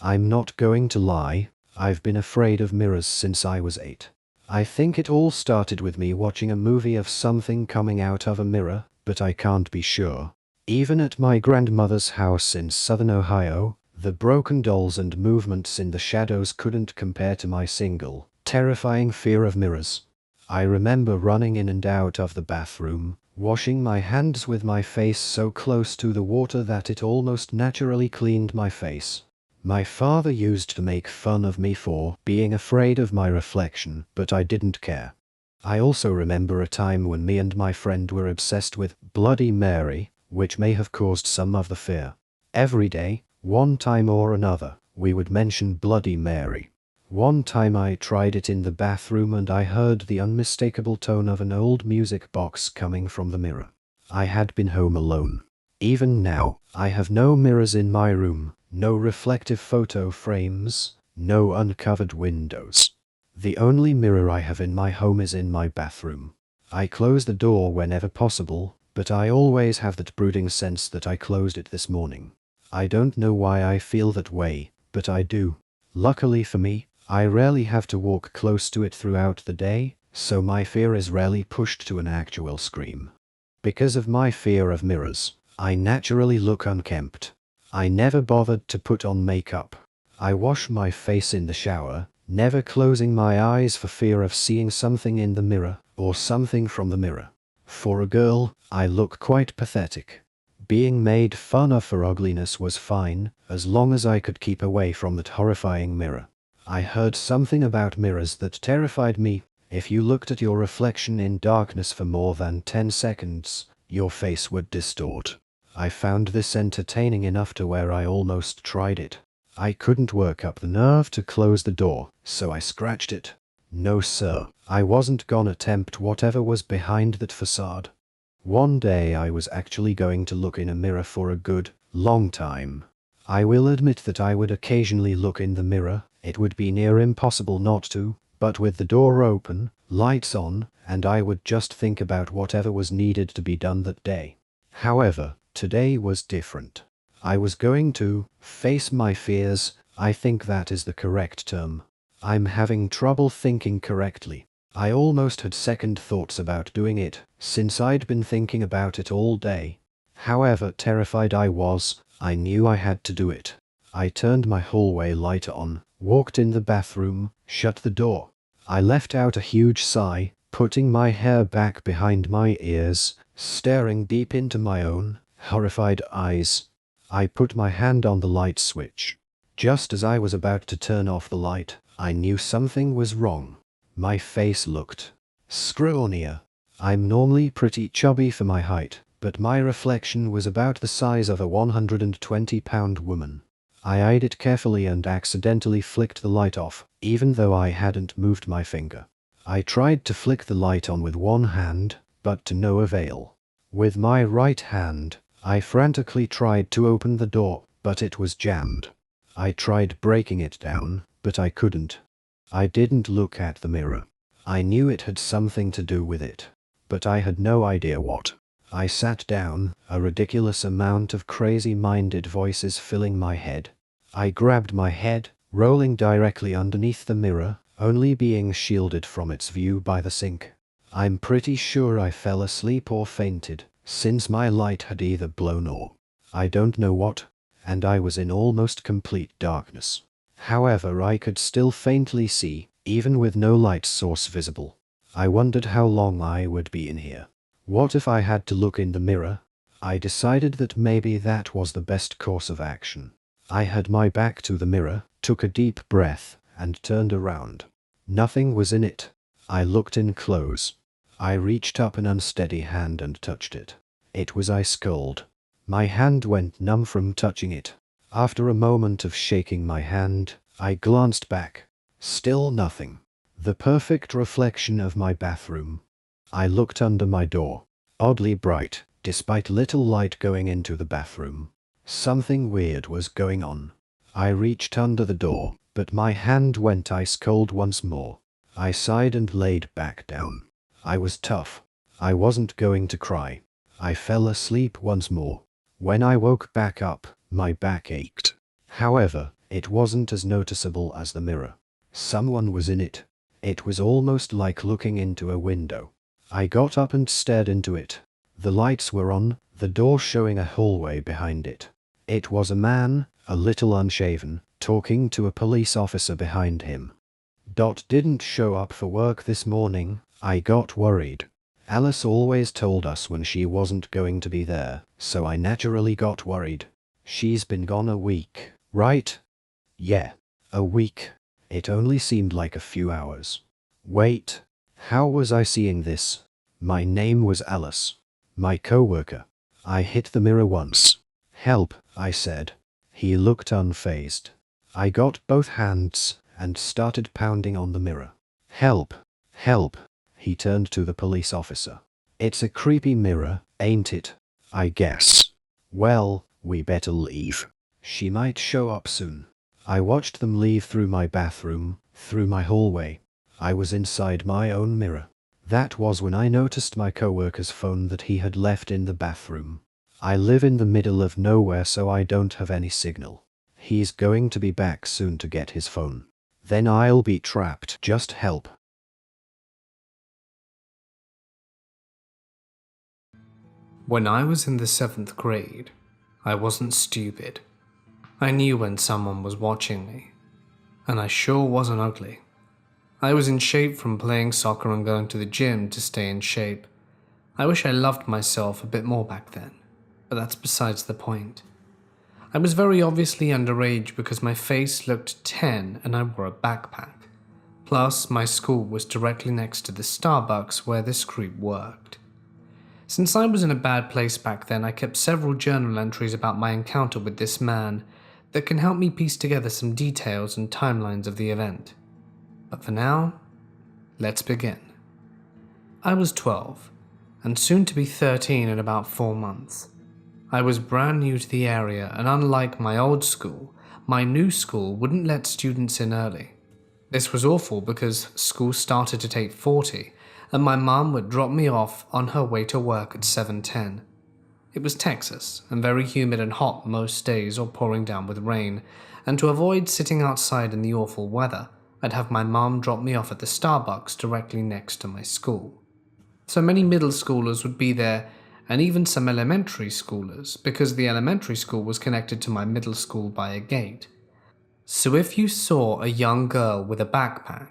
I'm not going to lie, I've been afraid of mirrors since I was 8. I think it all started with me watching a movie of something coming out of a mirror, but I can't be sure. Even at my grandmother's house in southern Ohio, the broken dolls and movements in the shadows couldn't compare to my single, terrifying fear of mirrors. I remember running in and out of the bathroom, washing my hands with my face so close to the water that it almost naturally cleaned my face. My father used to make fun of me for being afraid of my reflection, but I didn't care. I also remember a time when me and my friend were obsessed with Bloody Mary, which may have caused some of the fear. Every day, one time or another, we would mention Bloody Mary. One time I tried it in the bathroom and I heard the unmistakable tone of an old music box coming from the mirror. I had been home alone. Even now, I have no mirrors in my room, no reflective photo frames, no uncovered windows. The only mirror I have in my home is in my bathroom. I close the door whenever possible, but I always have that brooding sense that I closed it this morning. I don't know why I feel that way, but I do. Luckily for me, I rarely have to walk close to it throughout the day, so my fear is rarely pushed to an actual scream. Because of my fear of mirrors, I naturally look unkempt. I never bothered to put on makeup. I wash my face in the shower, never closing my eyes for fear of seeing something in the mirror, or something from the mirror. For a girl, I look quite pathetic. Being made fun of for ugliness was fine, as long as I could keep away from that horrifying mirror. I heard something about mirrors that terrified me. If you looked at your reflection in darkness for more than 10 seconds, your face would distort. I found this entertaining enough to where I almost tried it. I couldn't work up the nerve to close the door, so I scratched it. No sir, I wasn't gonna tempt whatever was behind that facade. One day I was actually going to look in a mirror for a good, long time. I will admit that I would occasionally look in the mirror. It would be near impossible not to, but with the door open, lights on, and I would just think about whatever was needed to be done that day. However, today was different. I was going to face my fears. I think that is the correct term. I'm having trouble thinking correctly. I almost had second thoughts about doing it, since I'd been thinking about it all day. However terrified I was, I knew I had to do it. I turned my hallway light on, walked in the bathroom, shut the door. I let out a huge sigh, putting my hair back behind my ears, staring deep into my own horrified eyes. I put my hand on the light switch. Just as I was about to turn off the light, I knew something was wrong. My face looked scrawnier. I'm normally pretty chubby for my height, but my reflection was about the size of a 120-pound woman. I eyed it carefully and accidentally flicked the light off, even though I hadn't moved my finger. I tried to flick the light on with one hand, but to no avail. With my right hand, I frantically tried to open the door, but it was jammed. I tried breaking it down, but I couldn't. I didn't look at the mirror. I knew it had something to do with it, but I had no idea what. I sat down, a ridiculous amount of crazy-minded voices filling my head. I grabbed my head, rolling directly underneath the mirror, only being shielded from its view by the sink. I'm pretty sure I fell asleep or fainted, since my light had either blown or I don't know what, and I was in almost complete darkness. However, I could still faintly see, even with no light source visible. I wondered how long I would be in here. What if I had to look in the mirror? I decided that maybe that was the best course of action. I had my back to the mirror, took a deep breath, and turned around. Nothing was in it. I looked in close. I reached up an unsteady hand and touched it. It was ice cold. My hand went numb from touching it. After a moment of shaking my hand, I glanced back. Still nothing. The perfect reflection of my bathroom. I looked under my door. Oddly bright, despite little light going into the bathroom. Something weird was going on. I reached under the door, but my hand went ice cold once more. I sighed and laid back down. I was tough. I wasn't going to cry. I fell asleep once more. When I woke back up, my back ached. However, It wasn't as noticeable as the mirror. Someone was in it. It was almost like looking into a window. I got up and stared into it. The lights were on, the door showing a hallway behind it. It was a man, a little unshaven, talking to a police officer behind him. Dot didn't show up for work this morning. I got worried. Alice always told us when she wasn't going to be there, so I naturally got worried. She's been gone a week, right? Yeah, a week. It only seemed like a few hours. Wait, how was I seeing this? My name was Alice. My coworker. I hit the mirror once. Help, I said. He looked unfazed. I got both hands and started pounding on the mirror. Help, help. He turned to the police officer. It's a creepy mirror, ain't it? I guess. Well, we better leave. She might show up soon. I watched them leave through my bathroom, through my hallway. I was inside my own mirror. That was when I noticed my coworker's phone that he had left in the bathroom. I live in the middle of nowhere, so I don't have any signal. He's going to be back soon to get his phone. Then I'll be trapped. Just help. When I was in the 7th grade, I wasn't stupid. I knew when someone was watching me. And I sure wasn't ugly. I was in shape from playing soccer and going to the gym to stay in shape. I wish I loved myself a bit more back then, but that's besides the point. I was very obviously underage because my face looked 10 and I wore a backpack. Plus, my school was directly next to the Starbucks where this creep worked. Since I was in a bad place back then, I kept several journal entries about my encounter with this man that can help me piece together some details and timelines of the event. But for now, let's begin. I was 12, and soon to be 13 in about 4 months. I was brand new to the area, and unlike my old school, my new school wouldn't let students in early. This was awful because school started at 8:40, and my mum would drop me off on her way to work at 7:10. It was Texas, and very humid and hot most days or pouring down with rain, and to avoid sitting outside in the awful weather, I'd have my mum drop me off at the Starbucks directly next to my school. So many middle schoolers would be there, and even some elementary schoolers, because the elementary school was connected to my middle school by a gate. So if you saw a young girl with a backpack,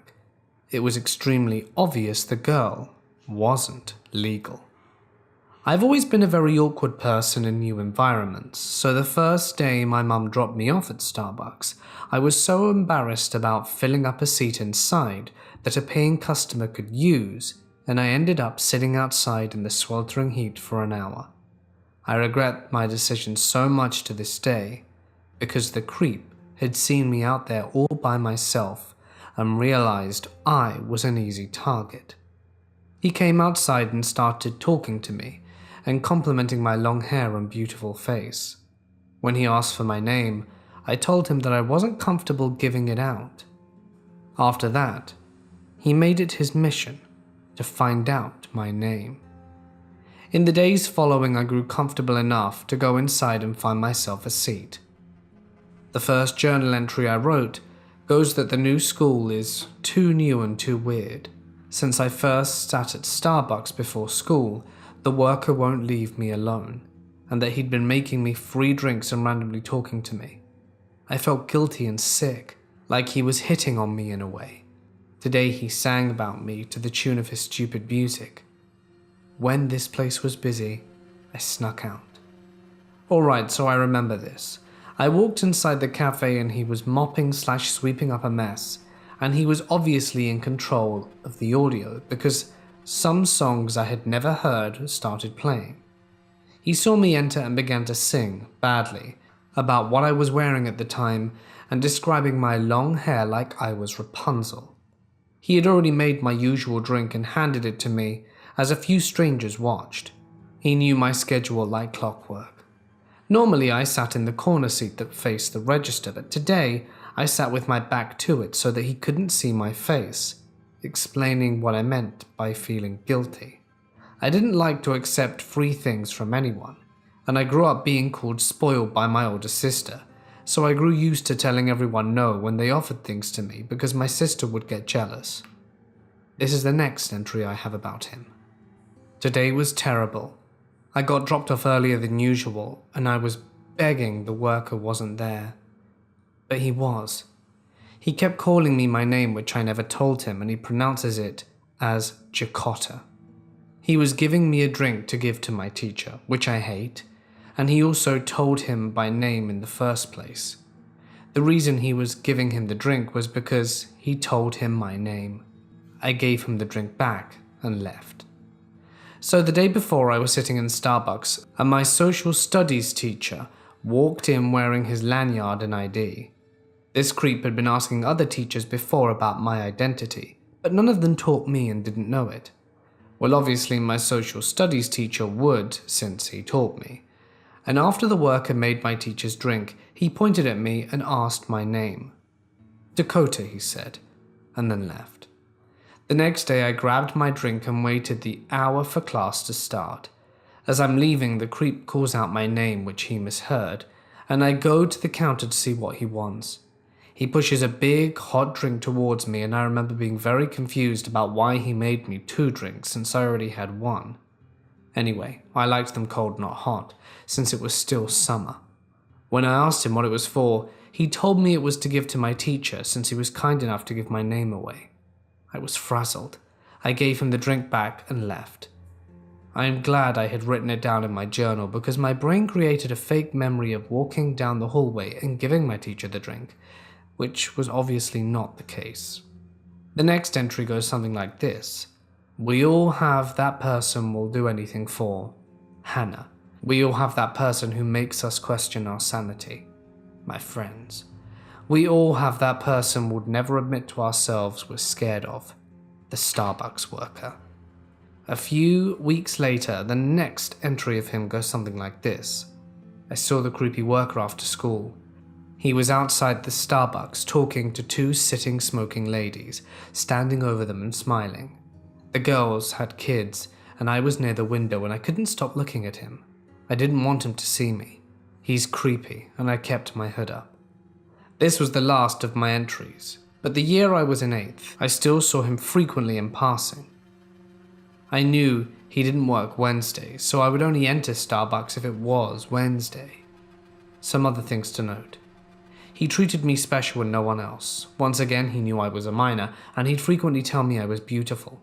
it was extremely obvious the girl wasn't legal. I've always been a very awkward person in new environments, so the first day my mum dropped me off at Starbucks, I was so embarrassed about filling up a seat inside that a paying customer could use, and I ended up sitting outside in the sweltering heat for an hour. I regret my decision so much to this day, because the creep had seen me out there all by myself and realized I was an easy target. He came outside and started talking to me and complimenting my long hair and beautiful face. When he asked for my name, I told him that I wasn't comfortable giving it out. After that, he made it his mission to find out my name. In the days following, I grew comfortable enough to go inside and find myself a seat. The first journal entry I wrote goes that the new school is too new and too weird. Since I first sat at Starbucks before school, the worker won't leave me alone, and that he'd been making me free drinks and randomly talking to me. I felt guilty and sick, like he was hitting on me in a way. Today he sang about me to the tune of his stupid music. When this place was busy, I snuck out. Alright, so I remember this. I walked inside the cafe and he was mopping/sweeping up a mess, and he was obviously in control of the audio because some songs I had never heard started playing. He saw me enter and began to sing, badly, about what I was wearing at the time and describing my long hair like I was Rapunzel. He had already made my usual drink and handed it to me as a few strangers watched. He knew my schedule like clockwork. Normally I sat in the corner seat that faced the register, but today I sat with my back to it so that he couldn't see my face, explaining what I meant by feeling guilty. I didn't like to accept free things from anyone, and I grew up being called spoiled by my older sister, so I grew used to telling everyone no when they offered things to me because my sister would get jealous. This is the next entry I have about him. Today was terrible. I got dropped off earlier than usual, and I was begging the worker wasn't there. But he was. He kept calling me my name, which I never told him, and he pronounces it as Jacotta. He was giving me a drink to give to my teacher, which I hate, and he also told him by name in the first place. The reason he was giving him the drink was because he told him my name. I gave him the drink back and left. So the day before, I was sitting in Starbucks, and my social studies teacher walked in wearing his lanyard and ID. This creep had been asking other teachers before about my identity, but none of them taught me and didn't know it. Well, obviously my social studies teacher would, since he taught me. And after the worker made my teacher's drink, he pointed at me and asked my name. Dakota, he said, and then left. The next day I grabbed my drink and waited the hour for class to start. As I'm leaving, the creep calls out my name, which he misheard, and I go to the counter to see what he wants. He pushes a big, hot drink towards me, and I remember being very confused about why he made me 2 drinks since I already had 1. Anyway, I liked them cold, not hot, since it was still summer. When I asked him what it was for, he told me it was to give to my teacher since he was kind enough to give my name away. I was frazzled. I gave him the drink back and left. I am glad I had written it down in my journal because my brain created a fake memory of walking down the hallway and giving my teacher the drink, which was obviously not the case. The next entry goes something like this. We all have that person we'll do anything for. Hannah. We all have that person who makes us question our sanity. My friends. We all have that person we'd never admit to ourselves we're scared of. The Starbucks worker. A few weeks later, the next entry of him goes something like this. I saw the creepy worker after school. He was outside the Starbucks talking to 2 sitting smoking ladies, standing over them and smiling. The girls had kids, and I was near the window and I couldn't stop looking at him. I didn't want him to see me. He's creepy, and I kept my hood up. This was the last of my entries, but the year I was in 8th, I still saw him frequently in passing. I knew he didn't work Wednesdays, so I would only enter Starbucks if it was Wednesday. Some other things to note. He treated me special and no one else. Once again, he knew I was a minor, and he'd frequently tell me I was beautiful.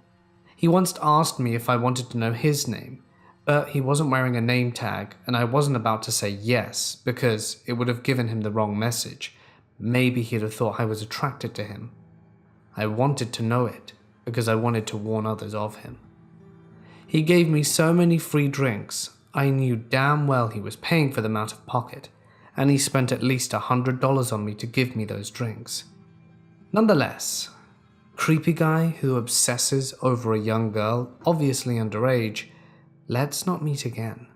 He once asked me if I wanted to know his name, but he wasn't wearing a name tag, and I wasn't about to say yes, because it would have given him the wrong message. Maybe he'd have thought I was attracted to him. I wanted to know it, because I wanted to warn others of him. He gave me so many free drinks, I knew damn well he was paying for them out of pocket, and he spent at least $100 on me to give me those drinks. Nonetheless, creepy guy who obsesses over a young girl, obviously underage, let's not meet again.